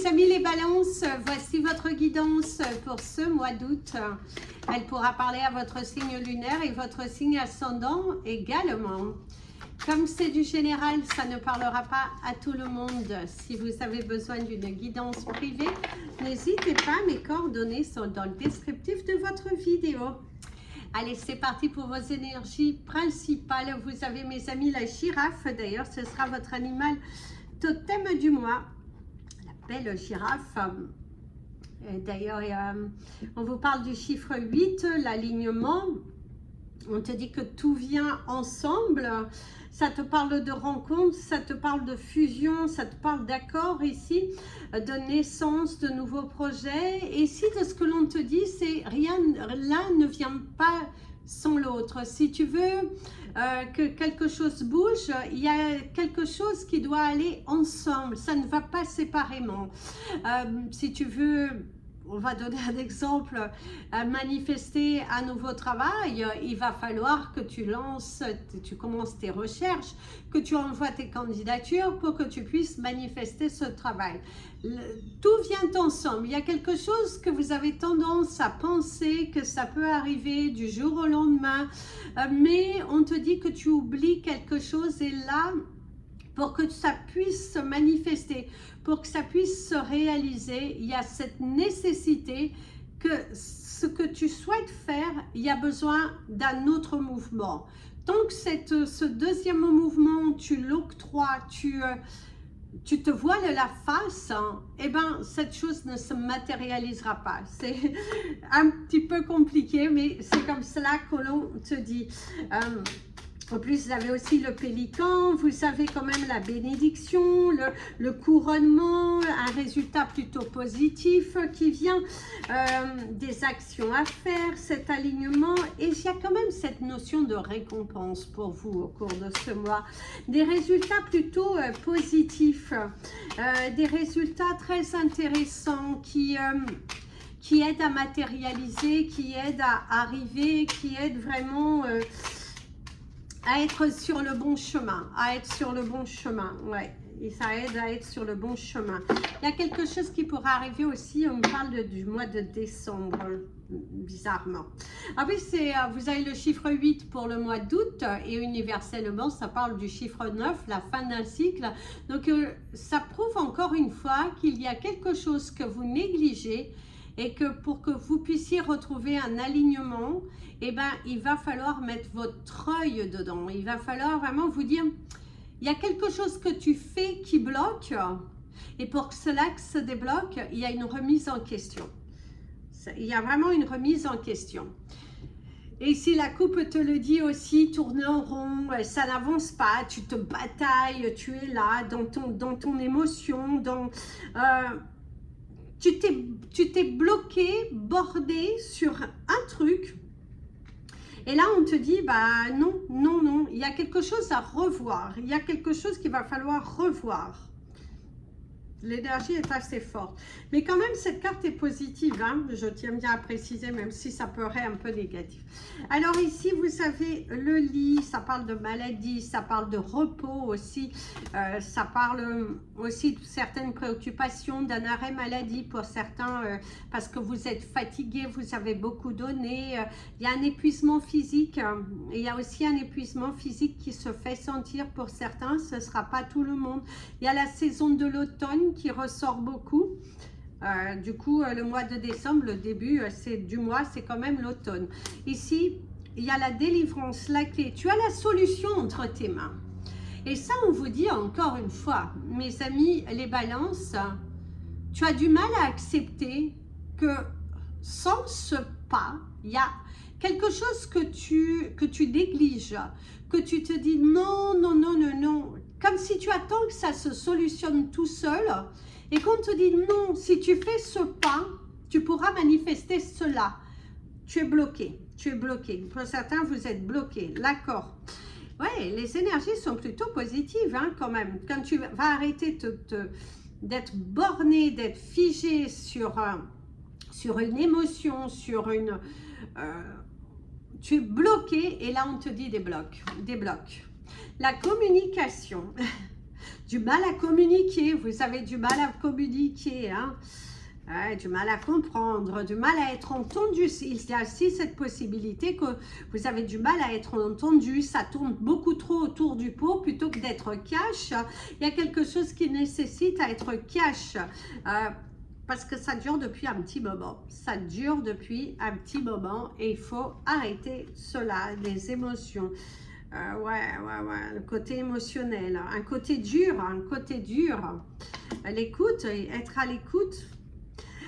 mes amis les balances, voici votre guidance pour ce mois d'août. Elle pourra parler à votre signe lunaire et votre signe ascendant également. Comme c'est du général, ça ne parlera pas à tout le monde. Si vous avez besoin d'une guidance privée, n'hésitez pas, mes coordonnées sont dans le descriptif de votre vidéo. Allez, c'est parti pour vos énergies principales. Vous avez, mes amis, la girafe. D'ailleurs, ce sera votre animal totem du mois. La belle girafe. D'ailleurs, on vous parle du chiffre 8, l'alignement. On te dit que tout vient ensemble. Ça te parle de rencontre, ça te parle de fusion, ça te parle d'accord ici, de naissance, de nouveaux projets. Et ici, de ce que l'on te dit, c'est rien, l'un ne vient pas sans l'autre. Si tu veux que quelque chose bouge, il y a quelque chose qui doit aller ensemble. Ça ne va pas séparément. Si tu veux... On va donner un exemple, manifester un nouveau travail, il va falloir que tu commences tes recherches, que tu envoies tes candidatures pour que tu puisses manifester ce travail. Tout vient ensemble. Il y a quelque chose que vous avez tendance à penser que ça peut arriver du jour au lendemain, mais on te dit que tu oublies quelque chose et là, pour que ça puisse se manifester, pour que ça puisse se réaliser, il y a cette nécessité que ce que tu souhaites faire, il y a besoin d'un autre mouvement. Tant que ce deuxième mouvement, tu l'octroies, tu te voiles la face, hein, eh ben, cette chose ne se matérialisera pas. C'est un petit peu compliqué, mais c'est comme cela que l'on te dit. En plus, vous avez aussi le pélican, vous avez quand même la bénédiction, le couronnement, un résultat plutôt positif qui vient, des actions à faire, cet alignement. Et il y a quand même cette notion de récompense pour vous au cours de ce mois. Des résultats plutôt positifs, des résultats très intéressants qui aident à matérialiser, qui aident à arriver, qui aident vraiment... à être sur le bon chemin, ouais, et ça aide à être sur le bon chemin. Il y a quelque chose qui pourra arriver aussi, on me parle du mois de décembre, bizarrement. Ah oui, vous avez le chiffre 8 pour le mois d'août, et universellement, ça parle du chiffre 9, la fin d'un cycle. Donc, ça prouve encore une fois qu'il y a quelque chose que vous négligez, et que pour que vous puissiez retrouver un alignement, eh ben, il va falloir mettre votre œil dedans. Il va falloir vraiment vous dire, il y a quelque chose que tu fais qui bloque, et pour que cela se débloque, il y a une remise en question. Il y a vraiment une remise en question. Et ici, la coupe te le dit aussi, tourner en rond, ça n'avance pas, tu te batailles, tu es là, dans ton émotion, tu t'es bloqué, bordé sur un truc. Et là, on te dit, bah non, non, non, il y a quelque chose à revoir. Il y a quelque chose qu'il va falloir revoir. L'énergie est assez forte. Mais quand même, cette carte est positive, hein, je tiens bien à préciser, même si ça paraît un peu négatif. Alors ici, vous avez le lit, ça parle de maladie, ça parle de repos aussi. Ça parle aussi de certaines préoccupations, d'un arrêt maladie pour certains, parce que vous êtes fatigué, vous avez beaucoup donné. Il y a un épuisement physique, et il y a aussi un épuisement physique qui se fait sentir pour certains, ce ne sera pas tout le monde. Il y a la saison de l'automne qui ressort beaucoup. Du coup, le mois de décembre, le début du mois, c'est quand même l'automne. Ici, il y a la délivrance, la clé. Tu as la solution entre tes mains. Et ça, on vous dit encore une fois, mes amis, les balances, tu as du mal à accepter que sans ce pas, il y a quelque chose que tu négliges, que tu te dis non, non, non, non, non, comme si tu attends que ça se solutionne tout seul, et qu'on te dit non, si tu fais ce pas, tu pourras manifester cela. Tu es bloqué, tu es bloqué. Pour certains, vous êtes bloqué, d'accord. Ouais, les énergies sont plutôt positives, hein, quand même. Quand tu vas arrêter d'être borné, d'être figé sur une émotion, sur une... tu es bloqué, et là, on te dit des blocs, des blocs. La communication. du mal à communiquer. Vous avez du mal à communiquer, hein. Ouais, du mal à comprendre, du mal à être entendu. Il y a aussi cette possibilité que vous avez du mal à être entendu. Ça tourne beaucoup trop autour du pot plutôt que d'être cash. Il y a quelque chose qui nécessite à être cash. Parce que ça dure depuis un petit moment. Ça dure depuis un petit moment et il faut arrêter cela, les émotions. Ouais, le côté émotionnel, un côté dur, l'écoute, être à l'écoute.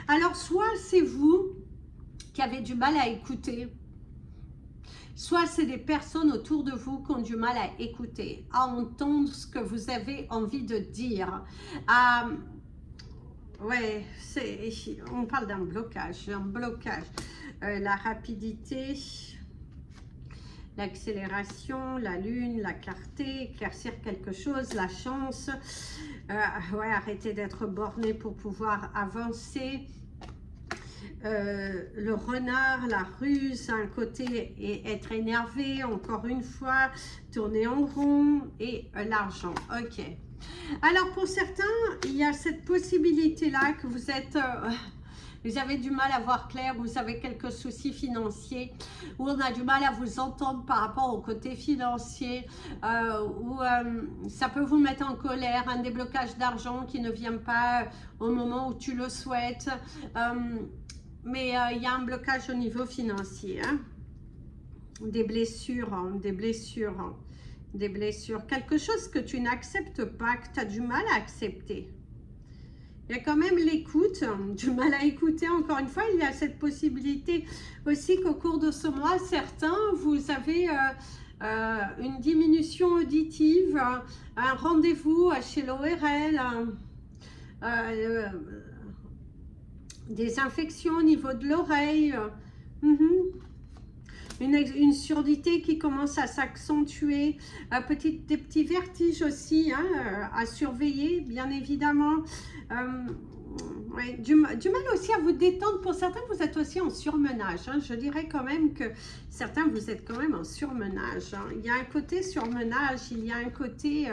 Alors, soit c'est vous qui avez du mal à écouter, soit c'est des personnes autour de vous qui ont du mal à écouter, à entendre ce que vous avez envie de dire. Ouais, on parle d'un blocage, la rapidité, l'accélération, la lune, la clarté, éclaircir quelque chose, la chance. Ouais, arrêter d'être borné pour pouvoir avancer. Le renard, la ruse, un côté et être énervé, encore une fois, tourner en rond et l'argent. Ok. Alors pour certains, il y a cette possibilité-là que vous êtes... vous avez du mal à voir clair, vous avez quelques soucis financiers, ou on a du mal à vous entendre par rapport au côté financier, ou ça peut vous mettre en colère, un déblocage d'argent qui ne vient pas au moment où tu le souhaites, mais il y a un blocage au niveau financier, hein. Des blessures, quelque chose que tu n'acceptes pas, que tu as du mal à accepter. Il y a quand même l'écoute, du mal à écouter. Encore une fois, il y a cette possibilité aussi qu'au cours de ce mois, certains, vous avez une diminution auditive, un rendez-vous chez l'ORL, des infections au niveau de l'oreille, une surdité qui commence à s'accentuer, des petits vertiges aussi, hein, à surveiller, bien évidemment. Ouais, du mal aussi à vous détendre. Pour certains, vous êtes aussi en surmenage, hein. Je dirais quand même que certains, vous êtes quand même en surmenage, hein. Il y a un côté surmenage, il y a un côté...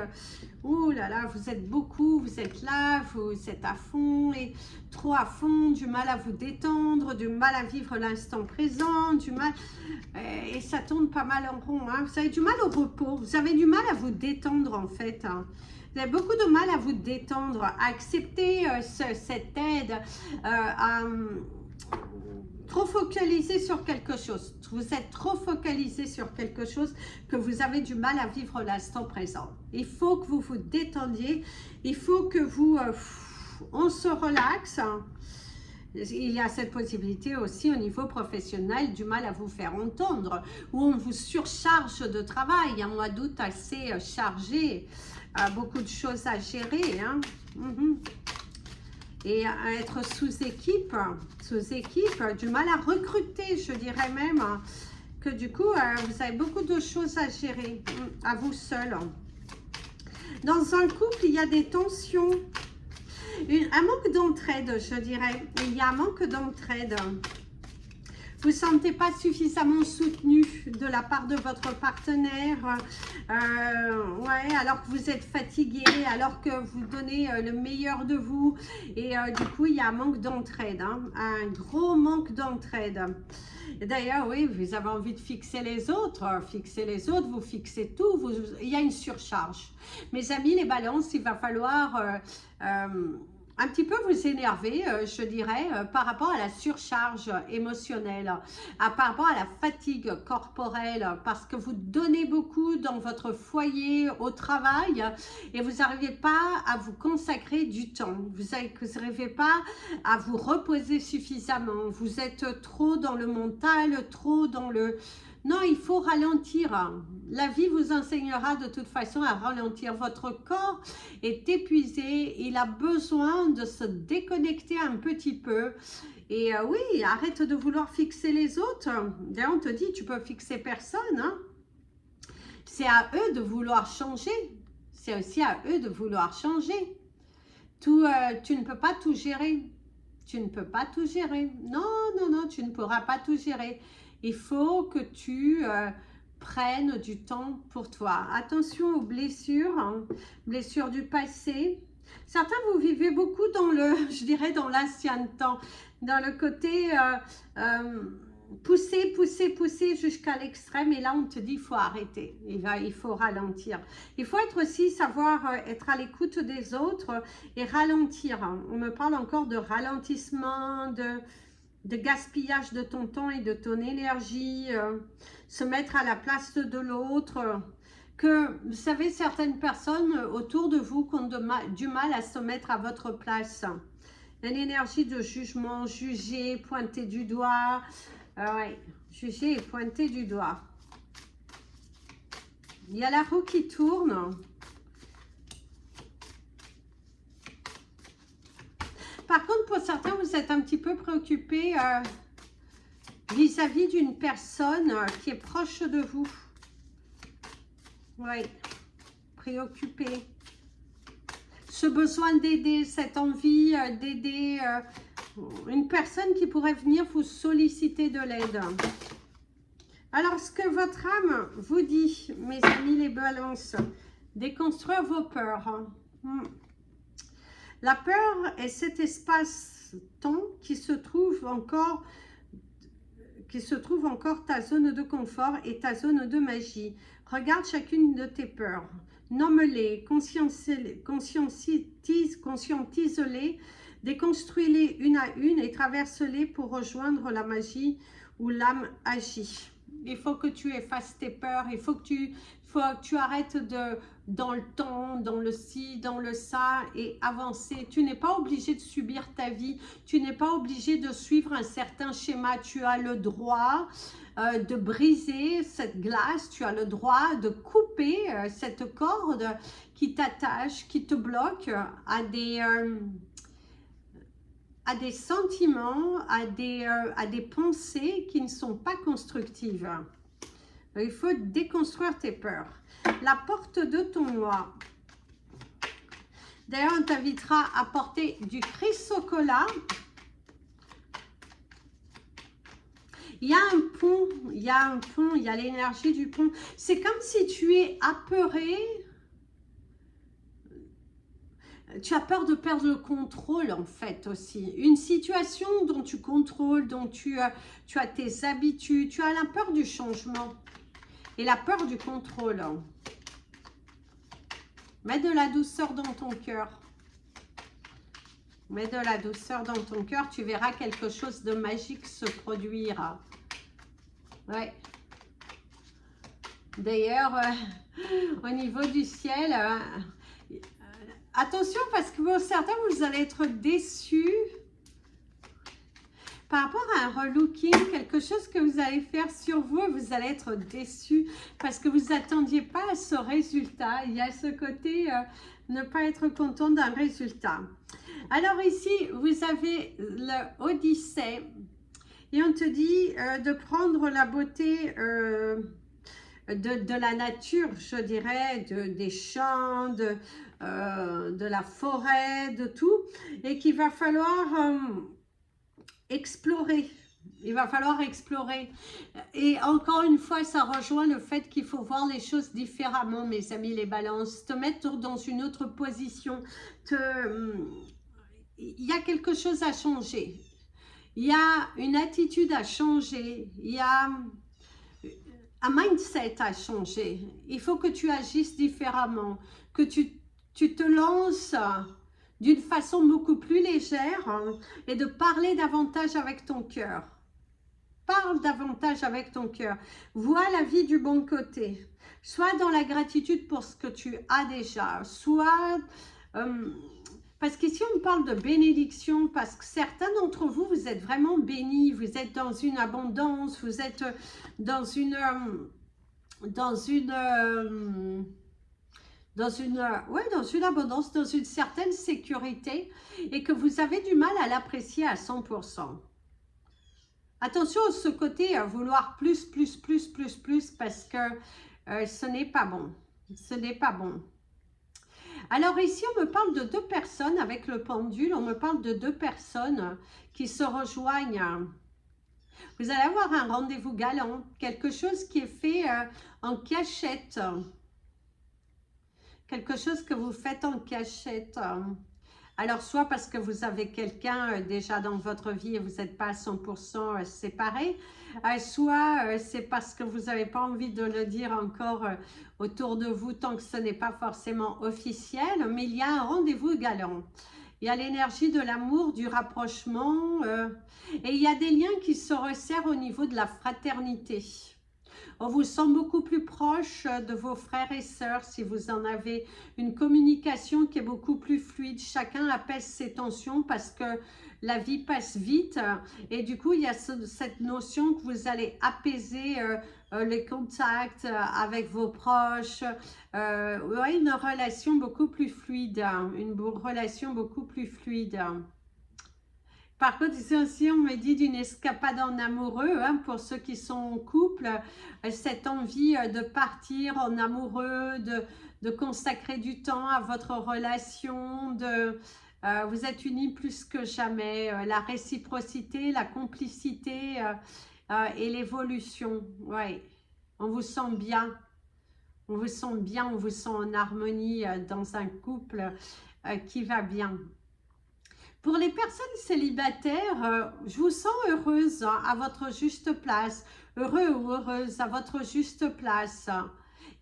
oh là là, vous êtes beaucoup, vous êtes là, vous êtes à fond, et trop à fond, du mal à vous détendre, du mal à vivre l'instant présent, du mal... et ça tourne pas mal en rond, hein. Vous avez du mal au repos, vous avez du mal à vous détendre en fait, hein. Vous avez beaucoup de mal à vous détendre, à accepter cette aide, à trop focaliser sur quelque chose. Vous êtes trop focalisé sur quelque chose que vous avez du mal à vivre l'instant présent. Il faut que vous vous détendiez, il faut que vous... on se relaxe. Il y a cette possibilité aussi au niveau professionnel, du mal à vous faire entendre, où on vous surcharge de travail, un mois d'août assez chargé, beaucoup de choses à gérer, hein. Et à être sous équipe, du mal à recruter, je dirais même, que du coup, vous avez beaucoup de choses à gérer, à vous seul. Dans un couple, il y a des tensions, un manque d'entraide, je dirais. Il y a un manque d'entraide. Vous ne sentez pas suffisamment soutenu de la part de votre partenaire, ouais, alors que vous êtes fatigué, alors que vous donnez le meilleur de vous. Et du coup, il y a un manque d'entraide, hein, un gros manque d'entraide. D'ailleurs, oui, vous avez envie de fixer les autres, vous fixez tout, il y a une surcharge. Mes amis, les balances, il va falloir... un petit peu vous énerver, je dirais, par rapport à la surcharge émotionnelle, par rapport à la fatigue corporelle, parce que vous donnez beaucoup dans votre foyer, au travail, et vous n'arrivez pas à vous consacrer du temps. Vous n'arrivez pas à vous reposer suffisamment. Vous êtes trop dans le mental, trop dans le... Non, il faut ralentir. La vie vous enseignera de toute façon à ralentir. Votre corps est épuisé. Il a besoin de se déconnecter un petit peu. Et oui, arrête de vouloir fixer les autres. D'ailleurs, on te dit, tu peux fixer personne, hein. C'est à eux de vouloir changer. C'est aussi à eux de vouloir changer. Tu ne peux pas tout gérer. Tu ne peux pas tout gérer. Non, non, non, tu ne pourras pas tout gérer. Il faut que tu prennent du temps pour toi. Attention aux blessures, hein, blessures du passé. Certains, vous vivez beaucoup dans le, je dirais, dans l'ancien temps, dans le côté pousser, pousser, pousser jusqu'à l'extrême. Et là, on te dit, il faut arrêter, il faut ralentir. Il faut être aussi, savoir être à l'écoute des autres et ralentir. On me parle encore de ralentissement, de gaspillage de ton temps et de ton énergie, se mettre à la place de l'autre. Que, vous savez, certaines personnes autour de vous qui ont du mal à se mettre à votre place. Une énergie de jugement, juger, pointer du doigt. Ouais, juger et pointer du doigt. Il y a la roue qui tourne. Par contre, pour certains, vous êtes un petit peu préoccupés vis-à-vis d'une personne qui est proche de vous. Oui, préoccupé. Ce besoin d'aider, cette envie d'aider une personne qui pourrait venir vous solliciter de l'aide. Alors, ce que votre âme vous dit, mes amis les balances, déconstruire vos peurs. La peur est cet espace-temps qui se trouve encore ta zone de confort et ta zone de magie. Regarde chacune de tes peurs, nomme-les, conscientise-les, déconstruis-les une à une et traverse-les pour rejoindre la magie où l'âme agit. Il faut que tu effaces tes peurs, il faut que tu arrêtes dans le temps, dans le ci, dans le ça et avancer. Tu n'es pas obligé de subir ta vie, tu n'es pas obligé de suivre un certain schéma. Tu as le droit de briser cette glace, tu as le droit de couper cette corde qui t'attache, qui te bloque à des sentiments, à des pensées qui ne sont pas constructives. Il faut déconstruire tes peurs. La porte de ton noix. D'ailleurs, on t'invitera à porter du chrysocolla. Il y a un pont, il y a un pont, il y a l'énergie du pont. C'est comme si tu es apeuré. Tu as peur de perdre le contrôle en fait aussi. Une situation dont tu contrôles, dont tu as tes habitudes. Tu as la peur du changement et la peur du contrôle. Mets de la douceur dans ton cœur. Mets de la douceur dans ton cœur. Tu verras quelque chose de magique se produire. Ouais. D'ailleurs, au niveau du ciel, attention parce que pour certains, vous allez être déçus par rapport à un relooking, quelque chose que vous allez faire sur vous, vous allez être déçus parce que vous n'attendiez pas à ce résultat. Il y a ce côté ne pas être content d'un résultat. Alors ici, vous avez l'Odyssée et on te dit de prendre la beauté de la nature, je dirais, des champs, de la forêt, de tout, et qu'il va falloir explorer. Il va falloir explorer. Et encore une fois, ça rejoint le fait qu'il faut voir les choses différemment, mes amis les balances. Te mettre dans une autre position. Il y a quelque chose à changer. Il y a une attitude à changer. Il y a un mindset à changer. Il faut que tu agisses différemment. Que tu te lances d'une façon beaucoup plus légère et de parler davantage avec ton cœur. Parle davantage avec ton cœur. Vois la vie du bon côté. Sois dans la gratitude pour ce que tu as déjà. Sois... parce qu'ici, on parle de bénédiction, parce que certains d'entre vous, vous êtes vraiment bénis, vous êtes dans une abondance, vous êtes dans une abondance, dans une certaine sécurité et que vous avez du mal à l'apprécier à 100%. Attention à ce côté à vouloir plus parce que ce n'est pas bon. Ce n'est pas bon. Alors ici, on me parle de deux personnes avec le pendule. On me parle de deux personnes qui se rejoignent. Vous allez avoir un rendez-vous galant, quelque chose qui est fait en cachette. Quelque chose que vous faites en cachette. Alors, soit parce que vous avez quelqu'un déjà dans votre vie et vous n'êtes pas à 100% séparés, soit c'est parce que vous n'avez pas envie de le dire encore autour de vous tant que ce n'est pas forcément officiel, mais il y a un rendez-vous galant. Il y a l'énergie de l'amour, du rapprochement, et il y a des liens qui se resserrent au niveau de la fraternité. On vous sent beaucoup plus proche de vos frères et sœurs si vous en avez une communication qui est beaucoup plus fluide. Chacun apaise ses tensions parce que la vie passe vite et du coup il y a cette notion que vous allez apaiser les contacts avec vos proches. Ouais, une relation beaucoup plus fluide, une relation beaucoup plus fluide. Par contre, ici aussi, on me dit d'une escapade en amoureux, hein, pour ceux qui sont en couple, cette envie de partir en amoureux, de consacrer du temps à votre relation, vous êtes unis plus que jamais, la réciprocité, la complicité et l'évolution. Ouais, on vous sent bien, on vous sent bien, on vous sent en harmonie dans un couple qui va bien. Pour les personnes célibataires, je vous sens heureuse à votre juste place, heureux ou heureuse à votre juste place.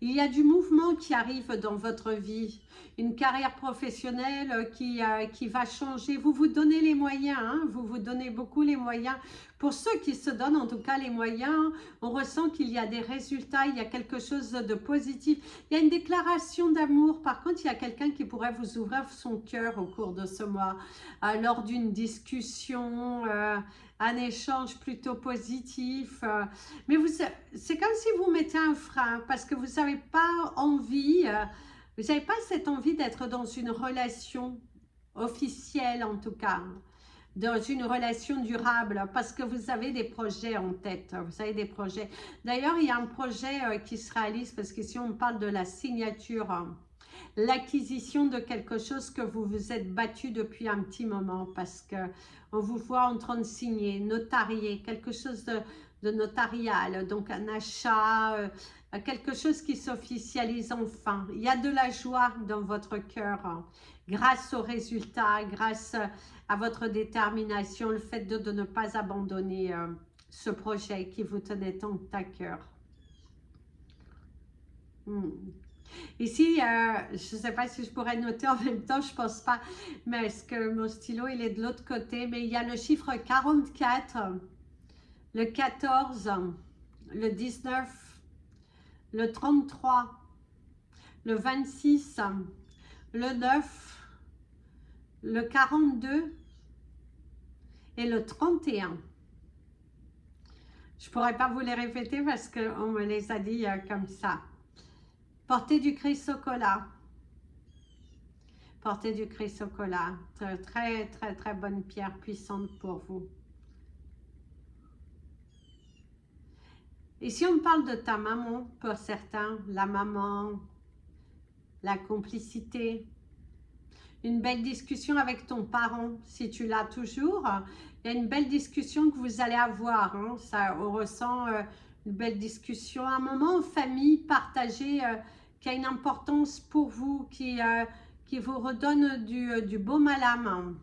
Il y a du mouvement qui arrive dans votre vie, une carrière professionnelle qui va changer. Vous vous donnez les moyens, hein, vous vous donnez beaucoup les moyens. Pour ceux qui se donnent en tout cas les moyens, on ressent qu'il y a des résultats, il y a quelque chose de positif. Il y a une déclaration d'amour. Par contre, il y a quelqu'un qui pourrait vous ouvrir son cœur au cours de ce mois, lors d'une discussion, un échange plutôt positif. Mais c'est comme si vous mettez un frein parce que vous n'avez pas envie, vous n'avez pas cette envie d'être dans une relation officielle en tout cas, dans une relation durable parce que vous avez des projets en tête, vous avez des projets. D'ailleurs, il y a un projet qui se réalise parce qu'ici on parle de la signature, l'acquisition de quelque chose que vous vous êtes battu depuis un petit moment parce que on vous voit en train de signer, notarier, quelque chose de notarial, donc un achat, quelque chose qui s'officialise enfin. Il y a de la joie dans votre cœur grâce aux résultats, grâce à votre détermination, le fait de ne pas abandonner ce projet qui vous tenait tant à cœur. Ici, je ne sais pas si je pourrais noter en même temps, je ne pense pas, mais est-ce que mon stylo il est de l'autre côté, mais il y a le chiffre 44, le 14, le 19, le 33, le 26, le 9, le 42 et le 31. Je ne pourrais pas vous les répéter parce qu'on me les a dit comme ça. Portez du chrysocolla. Portez du chrysocolla. Très, très, très bonne pierre puissante pour vous. Et si on parle de ta maman, pour certains, la maman, la complicité, une belle discussion avec ton parent, si tu l'as toujours, il y a une belle discussion que vous allez avoir, hein, ça, on ressent une belle discussion, un moment en famille partagé qui a une importance pour vous, qui vous redonne du baume à l'âme.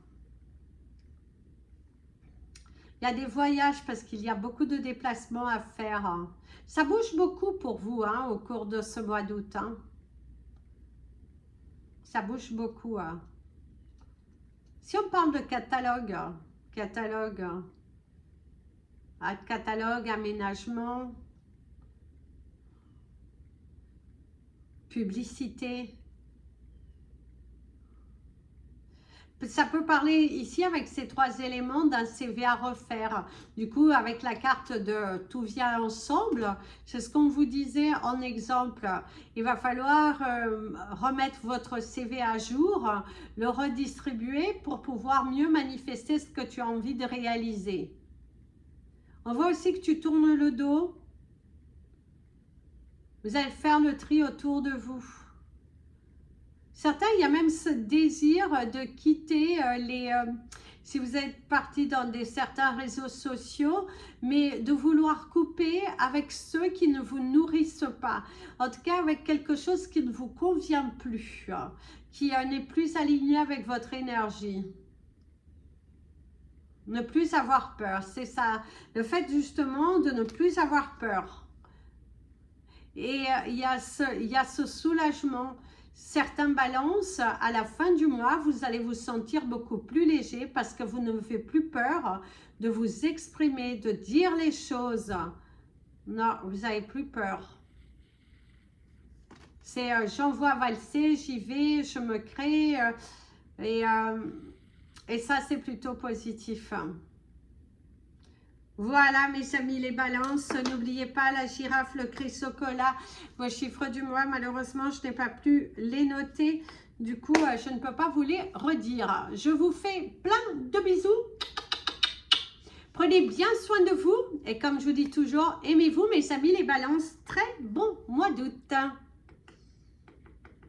Il y a des voyages parce qu'il y a beaucoup de déplacements à faire. Ça bouge beaucoup pour vous hein, au cours de ce mois d'août. Hein. Ça bouge beaucoup. Hein. Si on parle de catalogue, aménagement, publicité. Ça peut parler ici avec ces trois éléments d'un CV à refaire. Du coup, avec la carte de tout vient ensemble, c'est ce qu'on vous disait en exemple. Il va falloir remettre votre CV à jour, le redistribuer pour pouvoir mieux manifester ce que tu as envie de réaliser. On voit aussi que tu tournes le dos. Vous allez faire le tri autour de vous. Certains, il y a même ce désir de quitter si vous êtes parti dans certains réseaux sociaux, mais de vouloir couper avec ceux qui ne vous nourrissent pas. En tout cas, avec quelque chose qui ne vous convient plus, qui n'est plus aligné avec votre énergie. Ne plus avoir peur, c'est ça. Le fait justement de ne plus avoir peur. Et il y a ce soulagement. Certains balances, à la fin du mois, vous allez vous sentir beaucoup plus léger parce que vous ne vous faites plus peur de vous exprimer, de dire les choses. Non, vous n'avez plus peur. C'est j'envoie valser, j'y vais, je me crée. Et ça, c'est plutôt positif. Voilà mes amis les balances, n'oubliez pas la girafe, le chrysocolla, vos chiffres du mois. Malheureusement, je n'ai pas pu les noter. Du coup, je ne peux pas vous les redire. Je vous fais plein de bisous. Prenez bien soin de vous. Et comme je vous dis toujours, aimez-vous mes amis les balances. Très bon mois d'août.